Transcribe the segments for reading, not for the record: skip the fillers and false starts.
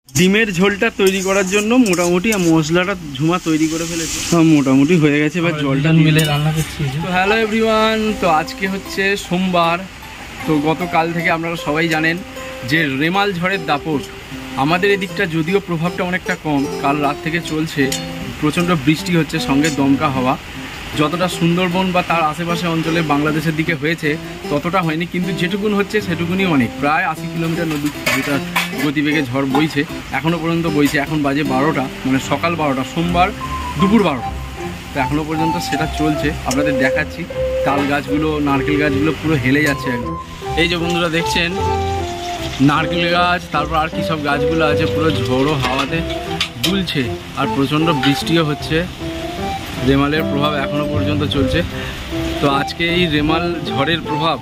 ডিমের ঝোলটা তৈরি করার জন্য মোটামুটি মশলাটা ঝুমা তৈরি করে ফেলেছে, মোটামুটি হয়ে গেছে। এবার জলটা মিলে রান্না করছি। তো হ্যালো এভরিওয়ান, তো আজকে হচ্ছে সোমবার। তো গতকাল থেকে আপনারা সবাই জানেন যে রেমাল ঝড়ের দাপট আমাদের এদিকটা যদিও প্রভাবটা অনেকটা কম, কাল রাত থেকে চলছে, প্রচণ্ড বৃষ্টি হচ্ছে, সঙ্গে দমকা হাওয়া। যতটা সুন্দরবন বা তার আশেপাশে অঞ্চলে বাংলাদেশের দিকে হয়েছে ততটা হয়নি, কিন্তু যেটুকুন হচ্ছে সেটুকুনি অনেক। প্রায় 80 কিলোমিটার নদী যেটা গতিবেগে ঝড় বইছে, এখনও পর্যন্ত বইছে। এখন বাজে 12টা, মানে সকাল 12টা, সোমবার দুপুর 12টা। তো এখনও পর্যন্ত সেটা চলছে, আপনাদের দেখাচ্ছি। তাল গাছগুলো, নারকেল গাছগুলো পুরো হেলে যাচ্ছে একদম। এই যে বন্ধুরা দেখছেন নারকেল গাছ, তারপর আর কী সব গাছগুলো আছে, পুরো ঝোড়ো হাওয়াতে দুলছে, আর প্রচণ্ড বৃষ্টিও হচ্ছে। রেমালের প্রভাব এখনও পর্যন্ত চলছে। তো আজকে এই রেমাল ঝড়ের প্রভাব,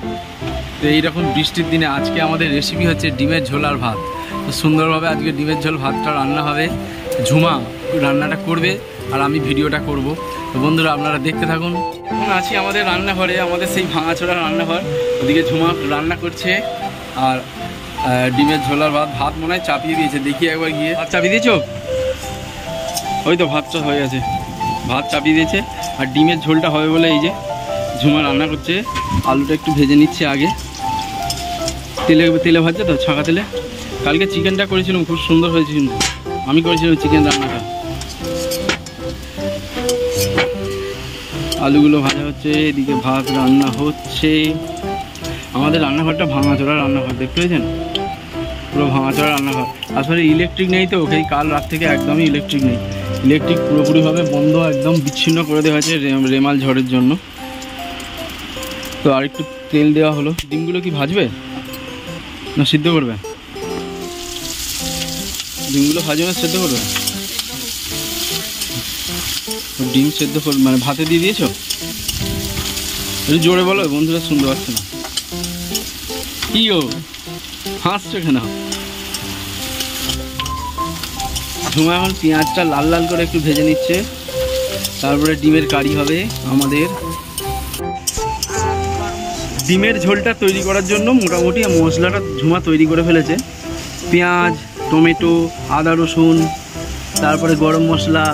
তো এইরকম বৃষ্টির দিনে আজকে আমাদের রেসিপি হচ্ছে ডিমের ঝোল আর ভাত। তো সুন্দরভাবে আজকে ডিমের ঝোল ভাতটা রান্না হবে, ঝুমা রান্নাটা করবে আর আমি ভিডিওটা করব। তো বন্ধুরা আপনারা দেখতে থাকুন। এখন আছি আমাদের রান্নাঘরে, আমাদের সেই ভাঙাচোরা রান্নাঘর। ওদিকে ঝুমা রান্না করছে আর ডিমের ঝোল আর ভাত। ভাত মনে হয় চাপিয়ে দিয়েছে, দেখি একবার গিয়ে। ভাত চাপিয়ে দিয়েছ? ওই তো ভাতটা হয়ে গেছে, ভাত চাপিয়ে দিয়েছে। আর ডিমের ঝোলটা হবে বলে এই যে ঝুমা রান্না করছে। আলুটা একটু ভেজে নিচ্ছে আগে, তেলে ভাজছে তো, ছাঁকা তেলে। কালকে চিকেনটা করেছিলাম, খুব সুন্দর হয়েছে, কিন্তু আমি করেছিলাম চিকেন রান্নাটা। আলুগুলো ভাজা হচ্ছে, এদিকে ভাত রান্না হচ্ছে। আমাদের রান্নাঘরটা ভাঙাচোরা রান্নাঘর, দেখতে পেয়েছেন? পুরো ভাঙাচোরা রান্নাঘর। আসলে ইলেকট্রিক নেই তো, ওই কাল রাত থেকে একদমই ইলেকট্রিক নেই। ইলেকট্রিক পুরোপুরিভাবে বন্ধ, একদম বিচ্ছিন্ন করে দেওয়া হয়েছে রেমাল ঝড়ের জন্য। তো আর একটু তেল দেওয়া হলো। ডিমগুলো কি ভাজবে না সিদ্ধ করবে? ডিমগুলো ভাজবে না সিদ্ধ করবে? ডিম সিদ্ধ করবে মানে ভাতে দিয়ে দিয়েছো? একটু জোরে বলো, বন্ধুরা শুনতে পাচ্ছে না। কি গো হাসছো কেন? ঝুমা এখন পেঁয়াজটা লাল লাল করে একটু ভেজে নিচ্ছে, তারপরে ডিমের কারি হবে আমাদের। ডিমের ঝোলটা তৈরি করার জন্য মোটামুটি মশলাটা ঝুমা তৈরি করে ফেলেছে। পেঁয়াজ, টমেটো, আদা রসুন, তারপরে গরম মশলা,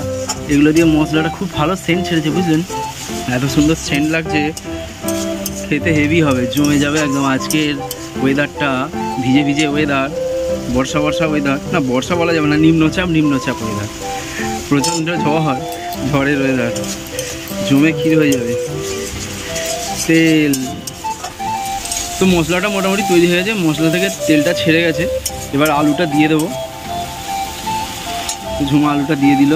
এগুলো দিয়ে মশলাটা খুব ভালো সেন্ট ছেড়েছে, বুঝলেন? এত সুন্দর সেন্ট লাগছে, খেতে হেভি হবে, জমে যাবে একদম। আজকের ওয়েদারটা ভিজে ভিজে ওয়েদার, বর্ষা ওয়েদার না, বর্ষা বলা যাবে না, নিম্নচাপ ওয়েদার। প্রচণ্ড ঝড়ের ওয়েদার, জমে ক্ষীর হয়ে যাবে। তেল তো মশলাটা মোটামুটি তৈরি হয়ে গেছে, মশলা থেকে তেলটা ছেড়ে গেছে। এবার আলুটা দিয়ে দেবো। ঝুমা আলুটা দিয়ে দিল,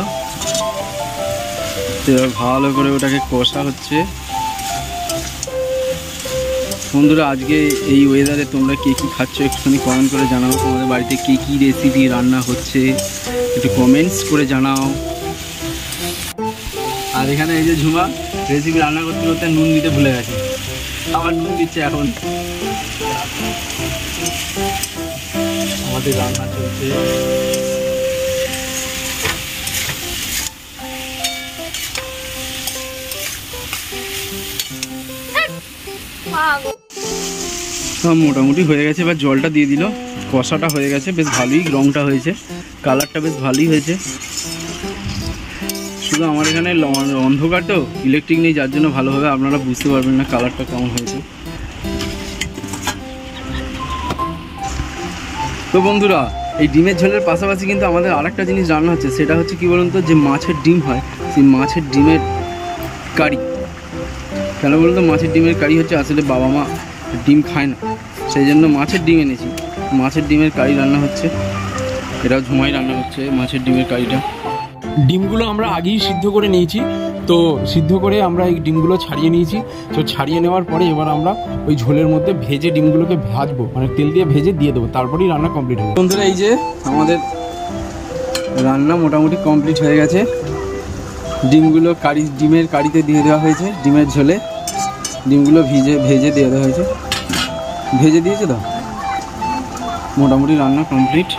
এবার ভালো করে ওটাকে কষা হচ্ছে। বন্ধুরা আজকে এই ওয়েদারে তোমরা কে কী খাচ্ছ একটুখানি কমেন্ট করে জানাও। তোমাদের বাড়িতে কে কী রেসিপি রান্না হচ্ছে একটু কমেন্টস করে জানাও। আর এখানে এই যে ঝুমা রেসিপি রান্না করতে করতে নুন দিতে ভুলে গেছে, আবার নুন দিচ্ছে। এখন আমাদের রান্না চলছে। মোটামুটি হয়ে গেছে, এবার জলটা দিয়ে দিল। কষাটা হয়ে গেছে, বেশ ভালোই রঙটা হয়েছে, কালারটা বেশ ভালোই হয়েছে। শুধু আমার এখানে অন্ধকার তো, ইলেকট্রিক নেই, যার জন্য ভালোভাবে আপনারা বুঝতে পারবেন না কালারটা কেমন হয়েছে। তো বন্ধুরা এই ডিমের ঝোলের পাশাপাশি কিন্তু আমাদের আরেকটা জিনিস রান্না হচ্ছে, সেটা হচ্ছে কি বলুন তো, যে মাছের ডিম হয়, সেই মাছের ডিমের কারি। কেন বলুন তো, মাছের ডিমের কারি হচ্ছে, আসলে বাবা মা ডিম খায় না, সেই জন্য মাছের ডিম এনেছি। মাছের ডিমের কারি রান্না হচ্ছে, এটাও ঝুমাই রান্না হচ্ছে মাছের ডিমের কারিটা। ডিমগুলো আমরা আগেই সিদ্ধ করে নিয়েছি, তো সিদ্ধ করে আমরা এই ডিমগুলো ছাড়িয়ে নিয়েছি। তো ছাড়িয়ে নেওয়ার পরে এবার আমরা ওই ঝোলের মধ্যে ভেজে ডিমগুলোকে ভাজবো, মানে তেল দিয়ে ভেজে দিয়ে দেবো, তারপরেই রান্না কমপ্লিট হবে। বন্ধুরা এই যে আমাদের রান্না মোটামুটি কমপ্লিট হয়ে গেছে। ডিমগুলো ডিমের কারিতে দিয়ে দেওয়া হয়েছে, ডিমের ঝোলে ডিমগুলো ভেজে দিয়ে দেওয়া হয়েছে, ভেজে দিয়েছে তো। মোটামুটি রান্না কমপ্লিট।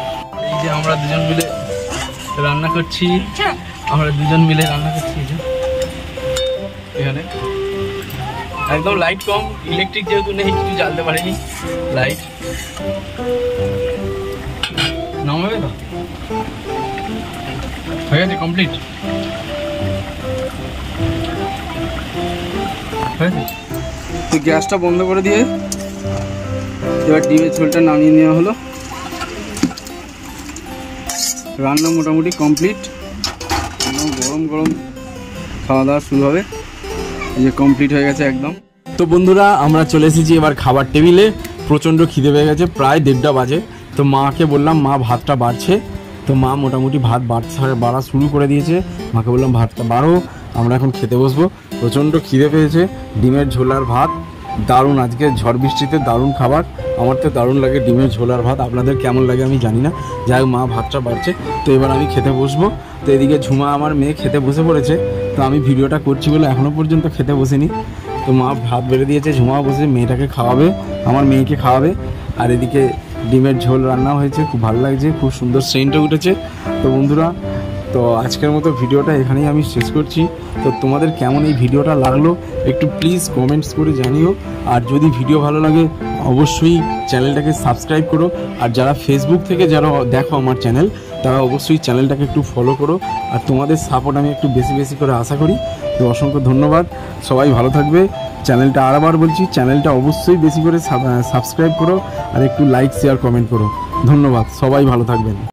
এই যে আমরা দুজন মিলে রান্না করছি, এখানে একদম লাইট কম, ইলেকট্রিক যেহেতু নেই কিছু জ্বালতে পারিনি। লাইট নামাবে তো হয়ে গেছে কমপ্লিট। তো গ্যাসটা বন্ধ করে দিয়ে এবার ডিমের ঝোলটা নামিয়ে নেওয়া হলো। রান্না মোটামুটি কমপ্লিট। গরম গরম খাওয়া দাওয়া শুরু হবে। এই যে কমপ্লিট হয়ে গেছে একদম। তো বন্ধুরা আমরা চলে এসেছি এবার খাবার টেবিলে। প্রচণ্ড খিদে পেয়ে গেছে, প্রায় 1:30 বাজে। তো মাকে বললাম মা ভাতটা বাড়ছে, তো মা মোটামুটি ভাত বাড়া শুরু করে দিয়েছে। মাকে বললাম ভাতটা বাড়ো, আমরা এখন খেতে বসবো। প্রচণ্ড খিদে পেয়েছে। ডিমের ঝোল আর ভাত দারুণ, আজকে ঝড় বৃষ্টিতে দারুণ খাবার। আমার তো দারুণ লাগে ডিমের ঝোল আর ভাত, আপনাদের কেমন লাগে আমি জানি না। যাই হোক মা ভাতটা বাড়ছে, তো এবার আমি খেতে বসবো। তো এদিকে ঝুমা আমার মেয়ে খেতে বসে পড়েছে। তো আমি ভিডিওটা করছি বলে এখনও পর্যন্ত খেতে বসেনি। তো মা ভাত বেড়ে দিয়েছে, ঝুমা বসে মেয়েটাকে খাওয়াবে, আমার মেয়েকে খাওয়াবে। আর এদিকে ডিমের ঝোল রান্না হয়েছে, খুব ভালো লাগছে, খুব সুন্দর সেন্টও উঠেছে। তো বন্ধুরা, তো আজকের মতো ভিডিওটা এখানেই আমি শেষ করছি। তো তোমাদের কেমন এই ভিডিওটা লাগলো একটু প্লিজ কমেন্টস করে জানিও। আর যদি ভিডিও ভালো লাগে অবশ্যই চ্যানেলটাকে সাবস্ক্রাইব করো। আর যারা ফেসবুক থেকে যারা দেখো আমার চ্যানেল, তারা অবশ্যই চ্যানেলটাকে একটু ফলো করো। আর তোমাদের সাপোর্ট আমি একটু বেশি বেশি করে আশা করি। তো অসংখ্য ধন্যবাদ, সবাই ভালো থাকবে। চ্যানেলটা আরেকবার বলছি, চ্যানেলটা অবশ্যই বেশি করে সাবস্ক্রাইব করো আর একটু লাইক শেয়ার কমেন্ট করো। ধন্যবাদ, সবাই ভালো থাকবেন।